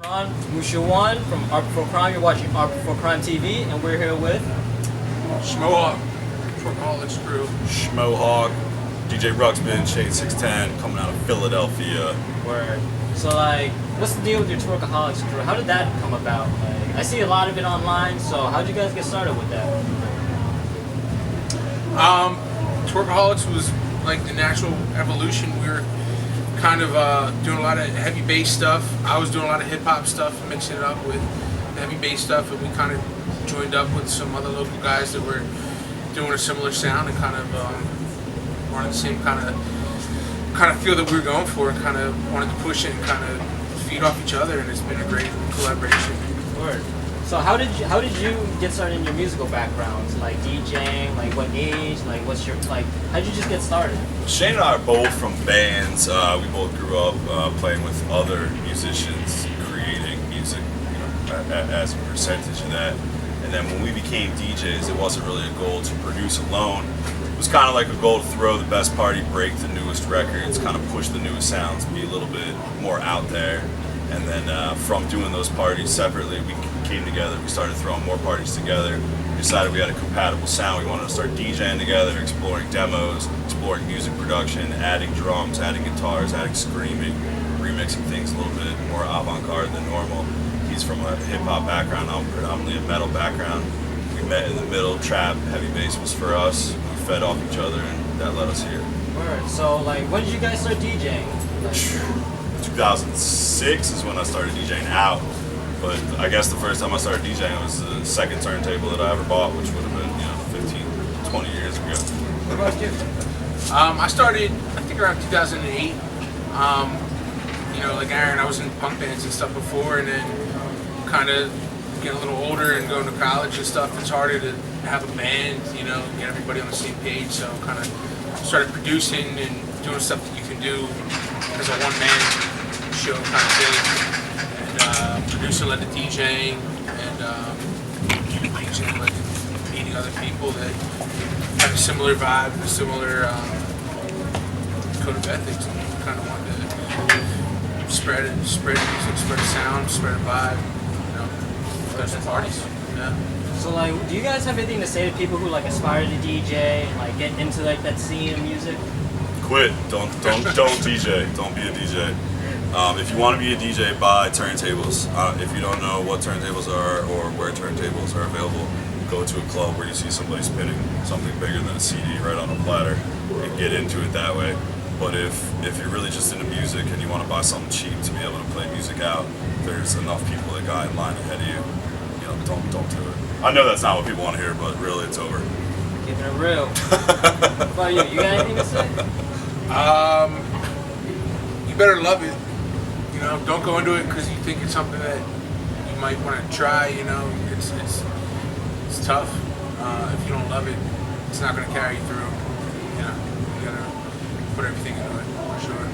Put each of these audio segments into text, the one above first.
On Musho 1 from Art Before Crime. You're watching Art Before Crime TV, and we're here with Schmohawk, Twurkaholics crew. Schmohawk, DJ Ruxbin, Shade 610, coming out of Philadelphia. Word. So, like, what's the deal with your Twurkaholics crew? How did that come about? Like, I see a lot of it online, so how did you guys get started with that? Twurkaholics was like the natural evolution. We were kind of doing a lot of heavy bass stuff. I was doing a lot of hip hop stuff, mixing it up with the heavy bass stuff, and we kind of joined up with some other local guys that were doing a similar sound and kind of wanted the same kind of feel that we were going for, and kind of wanted to push it and kind of feed off each other, and it's been a great collaboration. Word. So how did you get started in your musical backgrounds? Like DJing, like what age, like what's your, like, how'd you just get started? Shane and I are both from bands. We both grew up playing with other musicians, creating music, as a percentage of that. And then when we became DJs, it wasn't really a goal to produce alone. It was kind of like a goal to throw the best party, break the newest records, kind of push the newest sounds, be a little bit more out there. And then from doing those parties separately, we came together, we started throwing more parties together. We decided we had a compatible sound. We wanted to start DJing together, exploring demos, exploring music production, adding drums, adding guitars, adding screaming, remixing things a little bit more avant-garde than normal. He's from a hip-hop background, I'm predominantly a metal background. We met in the middle, trap, heavy bass was for us. We fed off each other, and that led us here. Word. So, like, when did you guys start DJing? Like, 2006 is when I started DJing out, but I guess the first time I started DJing was the second turntable that I ever bought, which would have been 15, 20 years ago. what about you? I started, I think, around 2008. Like Aaron, I was in punk bands and stuff before, and then kind of getting a little older and going to college and stuff, it's harder to have a band, get everybody on the same page, so kind of started producing and doing stuff that you can do as a one-man show kind of thing, and producer led the DJing, and DJing led to meeting other people that have a similar vibe and a similar code of ethics, and kind of wanted to spread music, spread a sound, spread a vibe, there's some parties. Yeah. So, like, do you guys have anything to say to people who, like, aspire to DJ and, like, get into, like, that scene of music? Quit. Don't DJ. Don't be a DJ. If you want to be a DJ, buy turntables. If you don't know what turntables are or where turntables are available, go to a club where you see somebody spinning something bigger than a CD right on a platter and get into it that way. But if you're really just into music and you want to buy something cheap to be able to play music out, there's enough people that got in line ahead of you. Don't do it. I know that's not what people want to hear, but really, it's over. Keeping it real. What about you? You got anything to say? You better love it. Don't go into it because you think it's something that you might want to try. It's tough. If you don't love it, it's not going to carry you through. You gotta put everything into it for sure.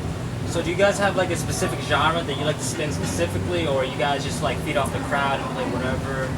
So do you guys have, like, a specific genre that you like to spin specifically, or you guys just, like, feed off the crowd and play whatever?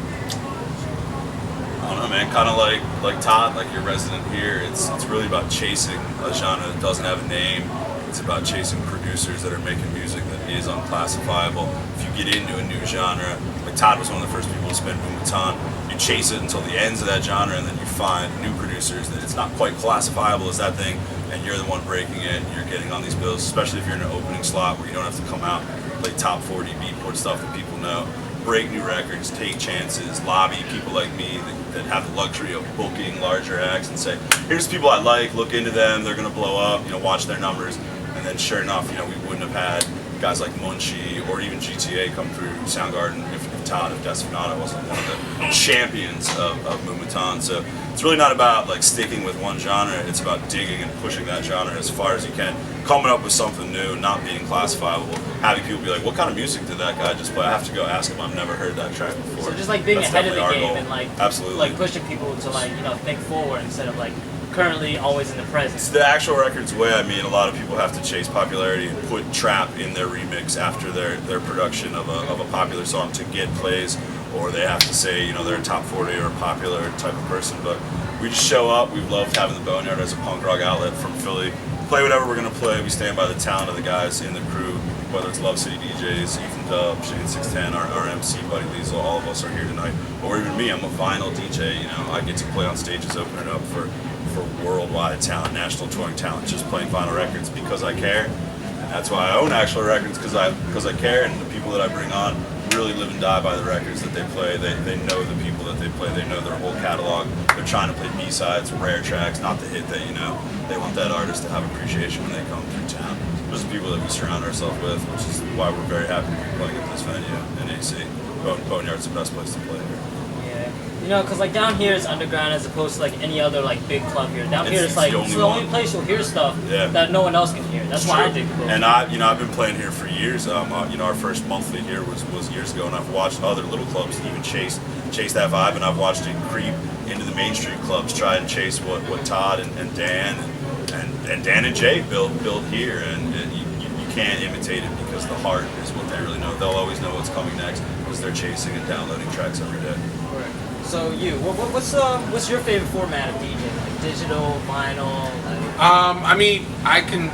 I don't know, man. Kind of like Todd, like your resident here. It's really about chasing a genre that doesn't have a name. It's about chasing producers that are making music that is unclassifiable. If you get into a new genre, like Todd was one of the first people to spin Moombahton, you chase it until the ends of that genre, and then you find new producers that it's not quite classifiable as that thing, and you're the one breaking it, and you're getting on these bills, especially if you're in an opening slot where you don't have to come out and play top 40 beatport stuff that people know. Break new records, take chances, lobby people like me that have the luxury of booking larger acts and say, here's people I like, look into them, they're going to blow up, watch their numbers. And then sure enough, we wouldn't have had guys like Munchie or even GTA come through Soundgarden if Todd, if Destinata wasn't one of the champions of Moombahton. So it's really not about, like, sticking with one genre, it's about digging and pushing that genre as far as you can, coming up with something new, not being classifiable, having people be like, what kind of music did that guy just play? I have to go ask him, I've never heard that track before. So just, like, being That's ahead of the definitely our game goal. and, like, Absolutely. like pushing people to, like, think forward instead of, like, currently always in the present. It's the actual record's way. I mean, a lot of people have to chase popularity and put trap in their remix after their production of a popular song to get plays, or they have to say, they're a top 40 or a popular type of person. But we just show up. We've loved having the Boneyard as a punk rock outlet from Philly. Play whatever we're going to play. We stand by the talent of the guys in the crew, whether it's Love City DJs, Ethan Dub, Shane Sixten, our MC buddy Liesel, all of us are here tonight. Or even me, I'm a vinyl DJ. You know, I get to play on stages, opening up for worldwide talent, national touring talent, just playing vinyl records because I care. And that's why I own actual records, because I care, and the people that I bring on really live and die by the records that they play. They know the people that they play. They know their whole catalog. They're trying to play B-sides, rare tracks, not the hit that you know. They want that artist to have appreciation when they come through town. Those are the people that we surround ourselves with, which is why we're very happy to be playing at this venue in AC. Boneyard's the best place to play here. Yeah. You know, because like down here it's underground as opposed to like any other like big club here. Down here it's like it's the only place you'll hear stuff that no one else can hear. That's why I dig it. And I've been playing here for years. Our first monthly here was years ago, and I've watched other little clubs even chase that vibe, and I've watched it creep into the mainstream clubs, try and chase what Todd and Dan and Dan and Jay build here, and you can't imitate it because the heart is what they really know. They'll always know what's coming next because they're chasing and downloading tracks every day. Right. So what's your favorite format of DJing? Like digital, vinyl? Like... I mean, I can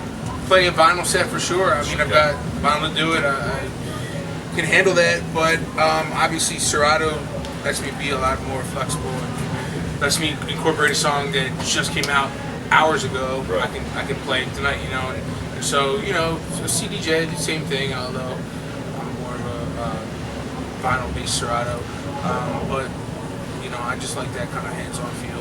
play a vinyl set for sure. I mean, I've got vinyl to do it. I can handle that, but obviously Serato lets me be a lot more flexible and lets me incorporate a song that just came out hours ago. Right. I can play it tonight, you know. And so, you know, so CDJ, the same thing, although I'm more of a vinyl-based Serato. But, you know, I just like that kind of hands-on feel.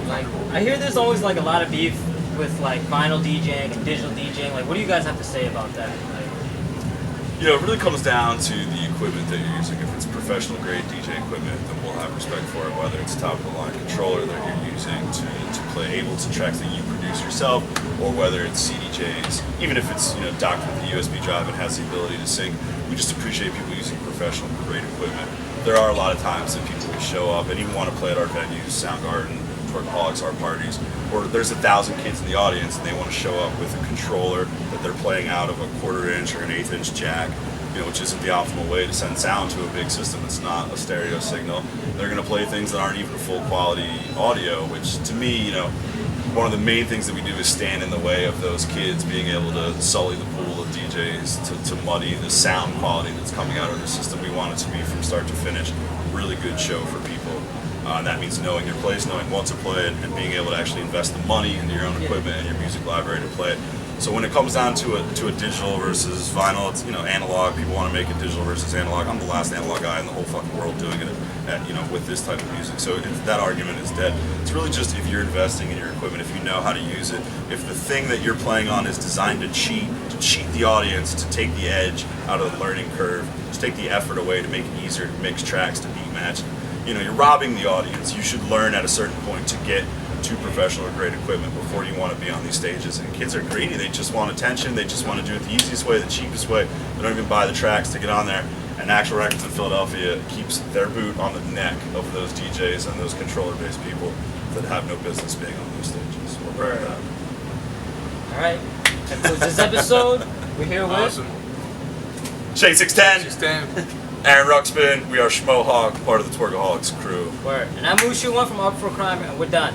Like, I hear there's always like a lot of beef with like vinyl DJing and digital DJing. Like, what do you guys have to say about that? Like, you know, it really comes down to the equipment that you're using. If it's professional grade DJ equipment, then we'll have respect for it, whether it's top of the line controller that you're using to play able to tracks that you produce yourself, or whether it's CDJs, even if it's, you know, docked with the USB drive and has the ability to sync. We just appreciate people using professional grade equipment. There are a lot of times that people will show up and even want to play at our venues, Soundgarden, Twurkaholics, our parties, or there's 1,000 kids in the audience and they want to show up with a controller that they're playing out of a 1/4 inch or an 1/8 inch jack, you know, which isn't the optimal way to send sound to a big system. It's not a stereo signal. They're going to play things that aren't even full quality audio, which to me, you know, one of the main things that we do is stand in the way of those kids being able to sully the pool of DJs, to muddy the sound quality that's coming out of the system. We want it to be from start to finish a really good show for people. And that means knowing your place, knowing what to play, and being able to actually invest the money into your own equipment and your music library to play it. So when it comes down to a digital versus vinyl, it's, you know, analog. People want to make it digital versus analog. I'm the last analog guy in the whole fucking world doing it, you know, with this type of music. So if that argument is dead, it's really just if you're investing in your equipment, if you know how to use it, if the thing that you're playing on is designed to cheat the audience, to take the edge out of the learning curve, to take the effort away, to make it easier to mix tracks, to beat match. You know, you're robbing the audience. You should learn at a certain point to get to professional or great equipment before you want to be on these stages. And kids are greedy. They just want attention. They just want to do it the easiest way, the cheapest way. They don't even buy the tracks to get on there. And Actual Records in Philadelphia keeps their boot on the neck of those DJs and those controller-based people that have no business being on those stages. We're proud of that. all right. That concludes this episode. We're here with Awesome. Shane Sixten, Sixten. Aaron Ruxbin. We are Schmohawk, part of the Twurkaholics crew. Word. And I'm Musho, one from Up for Crime, and we're done.